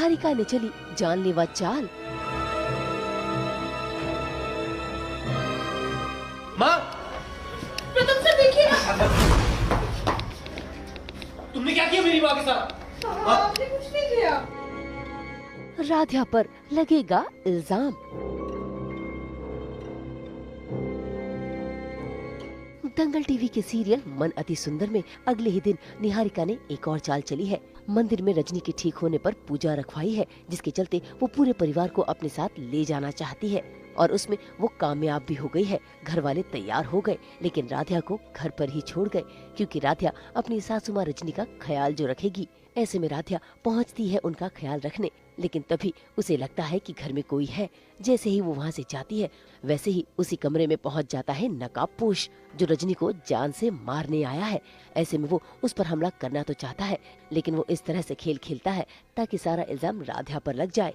निहारिका ने चली जानलेवा चाल। माँ, प्रथम से देखिए ना। तुमने क्या किया मेरी माँ के साथ? आपने कुछ नहीं किया। राध्या पर लगेगा इल्जाम। दंगल टीवी के सीरियल मन अति सुंदर में अगले ही दिन निहारिका ने एक और चाल चली है। मंदिर में रजनी के ठीक होने पर पूजा रखवाई है, जिसके चलते वो पूरे परिवार को अपने साथ ले जाना चाहती है और उसमें वो कामयाब भी हो गई है। घर वाले तैयार हो गए, लेकिन राध्या को घर पर ही छोड़ गए, क्योंकि राध्या अपनी सासू माँ रजनी का ख्याल जो रखेगी। ऐसे में राध्या पहुँचती है उनका ख्याल रखने, लेकिन तभी उसे लगता है कि घर में कोई है। जैसे ही वो वहाँ से जाती है, वैसे ही उसी कमरे में पहुँच जाता है नकाबपोश, जो रजनी को जान से मारने आया है। ऐसे में वो उस पर हमला करना तो चाहता है, लेकिन वो इस तरह से खेल खेलता है ताकि सारा इल्जाम राध्या पर लग जाए।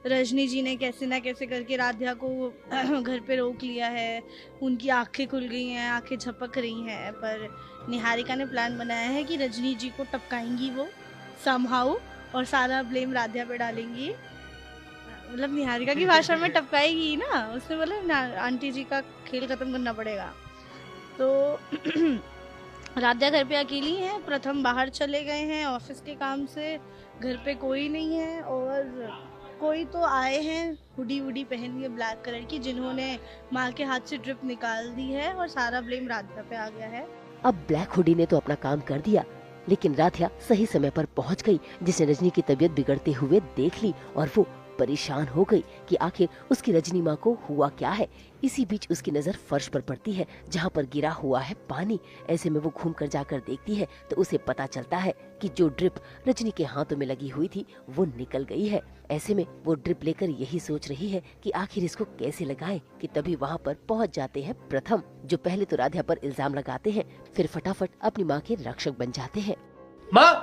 रजनी जी ने कैसे ना कैसे करके राध्या को घर पे रोक लिया है। उनकी आंखें खुल गई हैं, आंखें झपक रही हैं, पर निहारिका ने प्लान बनाया है कि रजनी जी को टपकाएंगी वो समहाउ और सारा ब्लेम राध्या पे डालेंगी। मतलब निहारिका की भाषा में टपकाएगी ना, उसने बोला आंटी जी का खेल खत्म करना पड़ेगा। तो राध्या घर पे अकेली है, प्रथम बाहर चले गए हैं ऑफिस के काम से, घर पे कोई नहीं है और कोई तो आए हैं हुडी वुडी पहन के ब्लैक कलर की, जिन्होंने माँ के हाथ से ड्रिप निकाल दी है और सारा ब्लेम राध्या पे आ गया है। अब ब्लैक हुडी ने तो अपना काम कर दिया, लेकिन राध्या सही समय पर पहुंच गई, जिसने रजनी की तबीयत बिगड़ते हुए देख ली और वो परेशान हो गई कि आखिर उसकी रजनी माँ को हुआ क्या है। इसी बीच उसकी नजर फर्श पर पड़ती है, जहाँ पर गिरा हुआ है पानी। ऐसे में वो घूम कर जाकर देखती है तो उसे पता चलता है कि जो ड्रिप रजनी के हाथों में लगी हुई थी वो निकल गई है। ऐसे में वो ड्रिप लेकर यही सोच रही है कि आखिर इसको कैसे लगाए, कि तभी वहाँ पर पहुँच जाते हैं प्रथम, जो पहले तो राध्या पर इल्जाम लगाते हैं, फिर फटाफट अपनी माँ के रक्षक बन जाते हैं। माँ,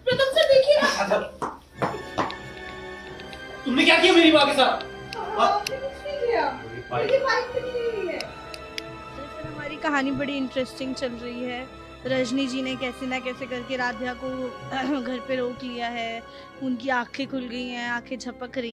प्रथम से देखिए ना। तुमने क्या किया मेरी माँ के साथ? आपने कुछ नहीं किया। मेरी बाइक पे नहीं हुई है। दरअसल हमारी कहानी बड़ी इंटरेस्टिंग चल रही है। रजनी जी ने कैसे ना कैसे करके राध्या को घर पे रोक लिया है। उनकी आंखें खुल गई हैं, आंखें झपक रही